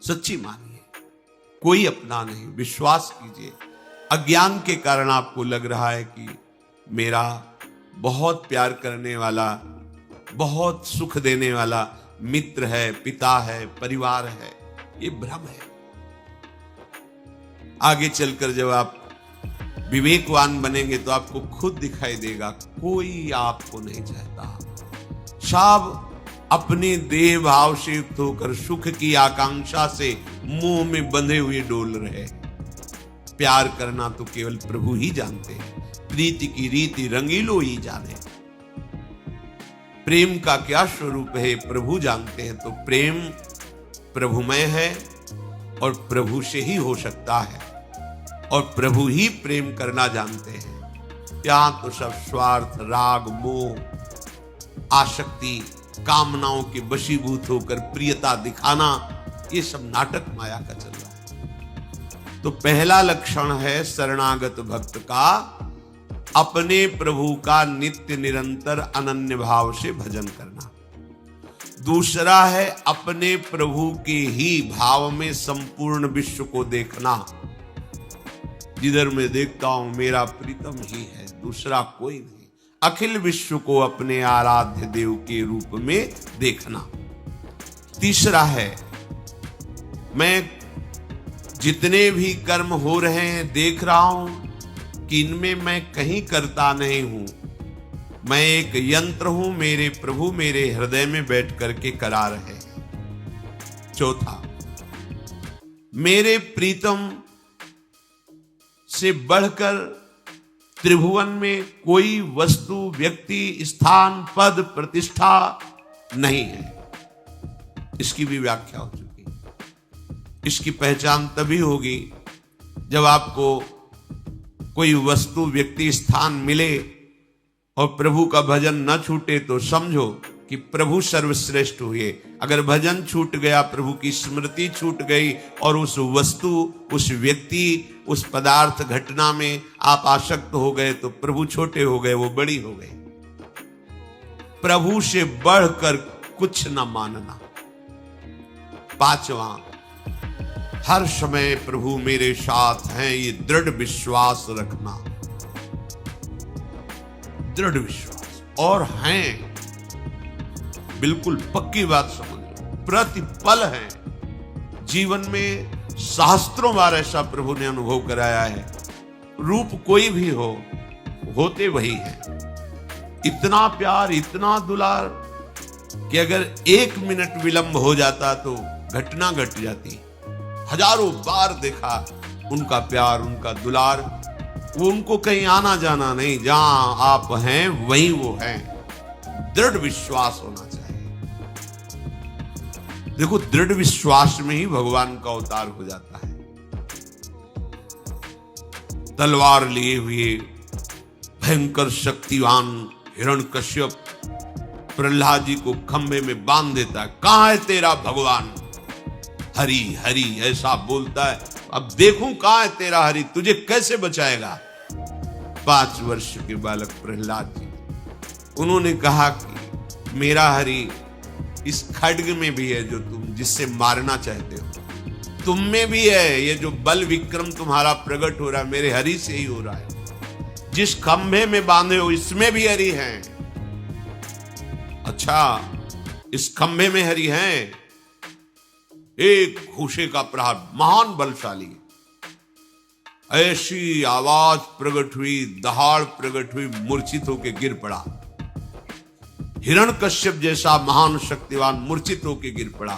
सच्ची मानिए, कोई अपना नहीं, विश्वास कीजिए। अज्ञान के कारण आपको लग रहा है कि मेरा बहुत प्यार करने वाला, बहुत सुख देने वाला मित्र है, पिता है, परिवार है, ये भ्रम है। आगे चलकर जब आप विवेकवान बनेंगे तो आपको खुद दिखाई देगा कोई आपको नहीं चाहता। सब अपने देह भाव से युक्त होकर सुख की आकांक्षा से मोह में बंधे हुए डोल रहे। प्यार करना तो केवल प्रभु ही जानते हैं, प्रीति की रीति रंगीलो ही जाने। प्रेम का क्या स्वरूप है प्रभु जानते हैं। तो प्रेम प्रभुमय है और प्रभु से ही हो सकता है, और प्रभु ही प्रेम करना जानते हैं। यहां तो सब स्वार्थ, राग, मोह, आसक्ति, कामनाओं के वशीभूत होकर प्रियता दिखाना, ये सब नाटक माया का चल रहा है। तो पहला लक्षण है शरणागत भक्त का अपने प्रभु का नित्य निरंतर अनन्य भाव से भजन करना। दूसरा है अपने प्रभु के ही भाव में संपूर्ण विश्व को देखना। जिधर मैं देखता हूं मेरा प्रीतम ही है, दूसरा कोई नहीं। अखिल विश्व को अपने आराध्य देव के रूप में देखना। तीसरा है, मैं जितने भी कर्म हो रहे हैं देख रहा हूं कि इनमें मैं कहीं करता नहीं हूं, मैं एक यंत्र हूं, मेरे प्रभु मेरे हृदय में बैठ करके करा रहे हैं। चौथा, मेरे प्रीतम से बढ़कर त्रिभुवन में कोई वस्तु, व्यक्ति, स्थान, पद, प्रतिष्ठा नहीं है। इसकी भी व्याख्या हो चुकी। इसकी पहचान तभी होगी जब आपको कोई वस्तु, व्यक्ति, स्थान मिले और प्रभु का भजन न छूटे तो समझो कि प्रभु सर्वश्रेष्ठ हुए। अगर भजन छूट गया, प्रभु की स्मृति छूट गई और उस वस्तु, उस व्यक्ति, उस पदार्थ, घटना में आप आसक्त हो गए तो प्रभु छोटे हो गए, वो बड़ी हो गई। प्रभु से बढ़कर कुछ न मानना। पांचवा, हर समय प्रभु मेरे साथ हैं, ये दृढ़ विश्वास रखना। दृढ़ विश्वास और हैं, बिल्कुल पक्की बात समझ लो, प्रतिपल है। जीवन में सहस्त्रों बार ऐसा प्रभु ने अनुभव कराया है। रूप कोई भी हो, होते वही है। इतना प्यार, इतना दुलार कि अगर 1 मिनट विलंब हो जाता तो घटना घट जाती। हजारों बार देखा उनका प्यार, उनका दुलार। वो उनको कहीं आना जाना नहीं, जहां आप हैं वहीं वो हैं। दृढ़ विश्वास होना चाहिए। देखो, दृढ़ विश्वास में ही भगवान का अवतार हो जाता है। तलवार लिए हुए भयंकर शक्तिवान हिरण्यकश्यप प्रहलाद जी को खंभे में बांध देता है। कहां है तेरा भगवान? हरि हरि ऐसा बोलता है। अब देखूं कहां है तेरा हरि, तुझे कैसे बचाएगा? 5 वर्ष के बालक प्रहलाद जी, उन्होंने कहा कि मेरा हरि इस खड्ग में भी है जो तुम जिससे मारना चाहते हो, तुम में भी है। ये जो बल विक्रम तुम्हारा प्रकट हो रहा है मेरे हरि से ही हो रहा है। जिस खंभे में बांधे हो इसमें भी हरि हैं। अच्छा, इस खंभे में हरि हैं। एक घूंसे का प्रहार, महान बलशाली। ऐसी आवाज प्रकट हुई, दहाड़ प्रकट हुई, मूर्छित होकर गिर पड़ा। हिरण्यकश्यप जैसा महान शक्तिवान मूर्छित होकर गिर पड़ा।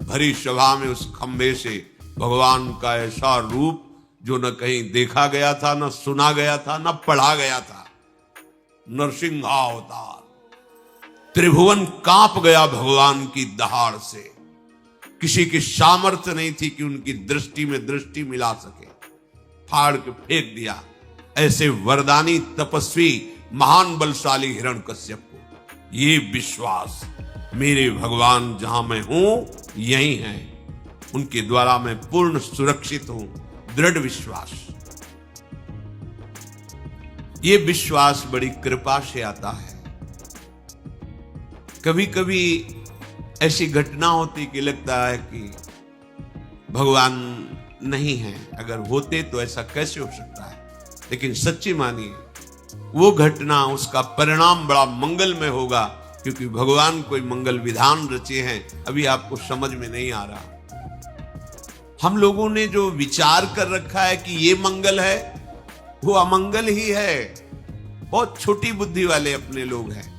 भरी सभा में उस खंभे से भगवान का ऐसा रूप जो न कहीं देखा गया था, न सुना गया था, न पढ़ा गया था। नरसिंहावतार। त्रिभुवन कांप गया भगवान की दहाड़ से। किसी की सामर्थ्य नहीं थी कि उनकी दृष्टि में दृष्टि मिला सके। फाड़ के फेंक दिया ऐसे वरदानी तपस्वी महान बलशाली हिरण्यकश्यप को। ये विश्वास, मेरे भगवान जहां मैं हूं यही हैं, उनके द्वारा मैं पूर्ण सुरक्षित हूं। दृढ़ विश्वास। ये विश्वास बड़ी कृपा से आता है। कभी कभी ऐसी घटना होती कि लगता है कि भगवान नहीं है। अगर होते तो ऐसा कैसे हो सकता है? लेकिन सच्ची मानिए, वो घटना, उसका परिणाम बड़ा मंगलमय होगा, क्योंकि भगवान कोई मंगल विधान रचे हैं, अभी आपको समझ में नहीं आ रहा। हम लोगों ने जो विचार कर रखा है कि ये मंगल है, वो अमंगल ही है। बहुत छोटी बुद्धि वाले अपने लोग हैं।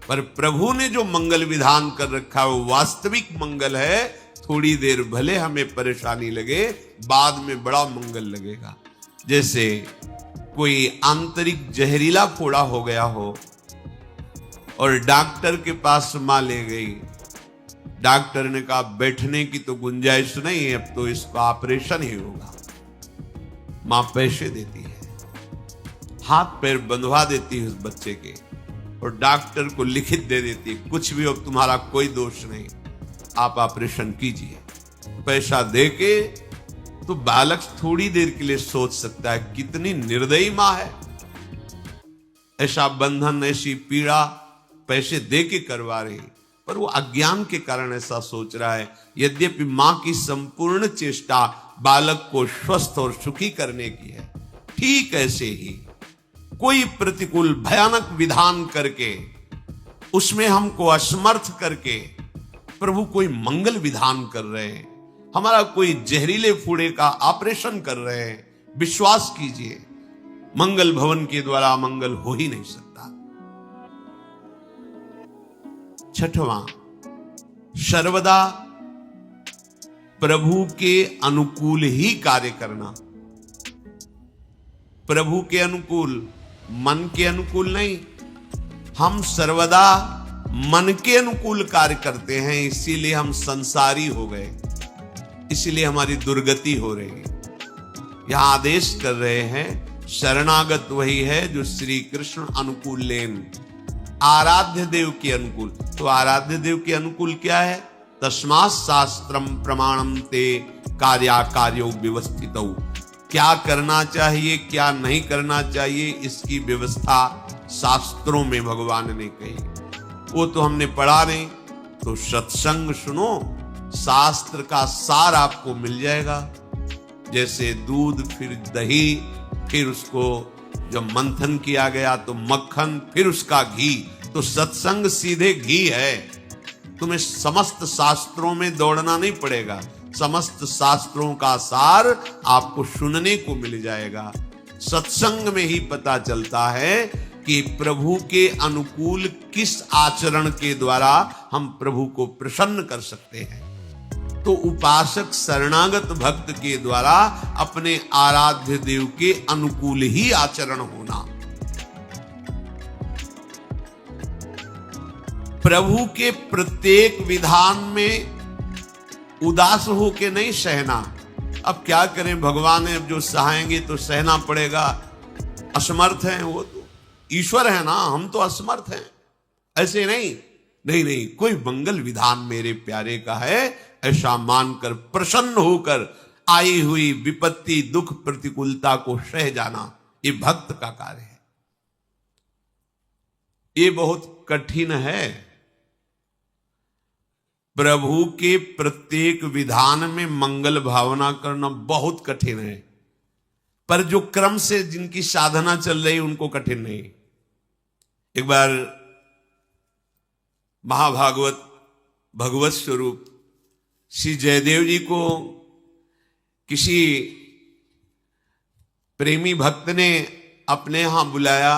पर प्रभु ने जो मंगल विधान कर रखा है वो वास्तविक मंगल है। थोड़ी देर भले हमें परेशानी लगे, बाद में बड़ा मंगल लगेगा। जैसे कोई आंतरिक जहरीला फोड़ा हो गया हो और डॉक्टर के पास मां ले गई। डॉक्टर ने कहा बैठने की तो गुंजाइश नहीं है, अब तो इसका ऑपरेशन ही होगा। मां पैसे देती है, हाथ पैर बंधवा देती है उस बच्चे के, और डॉक्टर को लिखित दे देती है, कुछ भी हो तुम्हारा कोई दोष नहीं, आप ऑपरेशन कीजिए। पैसा देके तो बालक थोड़ी देर के लिए सोच सकता है, कितनी निर्दयी मां है। ऐसा बंधन, ऐसी पीड़ा पैसे देके करवा रही, पर वो अज्ञान के कारण ऐसा सोच रहा है। यद्यपि मां की संपूर्ण चेष्टा बालक को स्वस्थ और सुखी करने की है, ठीक ऐसे ही कोई प्रतिकूल भयानक विधान करके, उसमें हमको असमर्थ करके प्रभु कोई मंगल विधान कर रहे हैं। हमारा कोई जहरीले फूड़े का ऑपरेशन कर रहे हैं। विश्वास कीजिए, मंगल भवन के द्वारा मंगल हो ही नहीं सकता। छठवां, सर्वदा प्रभु के अनुकूल ही कार्य करना। प्रभु के अनुकूल, मन के अनुकूल नहीं। हम सर्वदा मन के अनुकूल कार्य करते हैं, इसीलिए हम संसारी हो गए, इसीलिए हमारी दुर्गति हो रही है। यहां आदेश कर रहे हैं, शरणागत वही है जो श्री कृष्ण अनुकूल लेन, आराध्य देव के अनुकूल। तो आराध्य देव के अनुकूल क्या है? तस्मात् शास्त्रम प्रमाणम ते कार्याकार्यो व्यवस्थितौ। क्या करना चाहिए, क्या नहीं करना चाहिए, इसकी व्यवस्था शास्त्रों में भगवान ने कही। वो तो हमने पढ़ा नहीं, तो सत्संग सुनो, शास्त्र का सार आपको मिल जाएगा। जैसे दूध, फिर दही, फिर उसको जब मंथन किया गया तो मक्खन, फिर उसका घी। तो सत्संग सीधे घी है। तुम्हें समस्त शास्त्रों में दौड़ना नहीं पड़ेगा, समस्त शास्त्रों का सार आपको सुनने को मिल जाएगा। सत्संग में ही पता चलता है कि प्रभु के अनुकूल किस आचरण के द्वारा हम प्रभु को प्रसन्न कर सकते हैं। तो उपासक शरणागत भक्त के द्वारा अपने आराध्य देव के अनुकूल ही आचरण होना। प्रभु के प्रत्येक विधान में उदास होके नहीं सहना। अब क्या करें, भगवान है, अब जो सहाएंगे तो सहना पड़ेगा। असमर्थ हैं, वो तो ईश्वर है ना, हम तो असमर्थ हैं। ऐसे नहीं, नहीं नहीं, कोई मंगल विधान मेरे प्यारे का है, ऐसा मानकर प्रसन्न होकर आई हुई विपत्ति, दुख, प्रतिकूलता को सह जाना, ये भक्त का कार्य है। ये बहुत कठिन है। प्रभु के प्रत्येक विधान में मंगल भावना करना बहुत कठिन है, पर जो क्रम से जिनकी साधना चल रही उनको कठिन नहीं। एक बार महाभागवत भगवत स्वरूप श्री जयदेव जी को किसी प्रेमी भक्त ने अपने यहां बुलाया।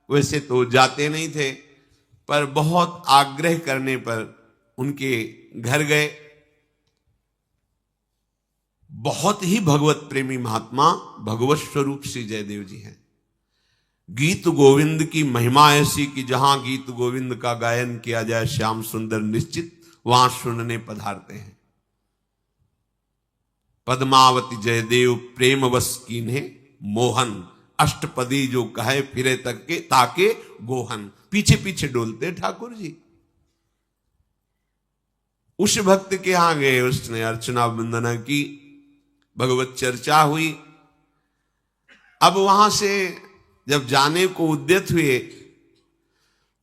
वैसे तो जाते नहीं थे, पर बहुत आग्रह करने पर उनके घर गए। बहुत ही भगवत प्रेमी महात्मा भगवत स्वरूप श्री जयदेव जी हैं। गीत गोविंद की महिमा ऐसी कि जहां गीत गोविंद का गायन किया जाए, श्याम सुंदर निश्चित वहां सुनने पधारते हैं। पद्मावती जयदेव प्रेम बस कीन्हे मोहन, अष्टपदी जो कहे फिरे तक के ताके गोहन। पीछे पीछे डोलते ठाकुर जी। उस भक्त के यहां गए, उसने अर्चना वंदना की, भगवत चर्चा हुई। अब वहां से जब जाने को उद्यत हुए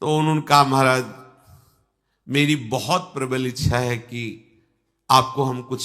तो उन्होंने कहा, महाराज मेरी बहुत प्रबल इच्छा है कि आपको हम कुछ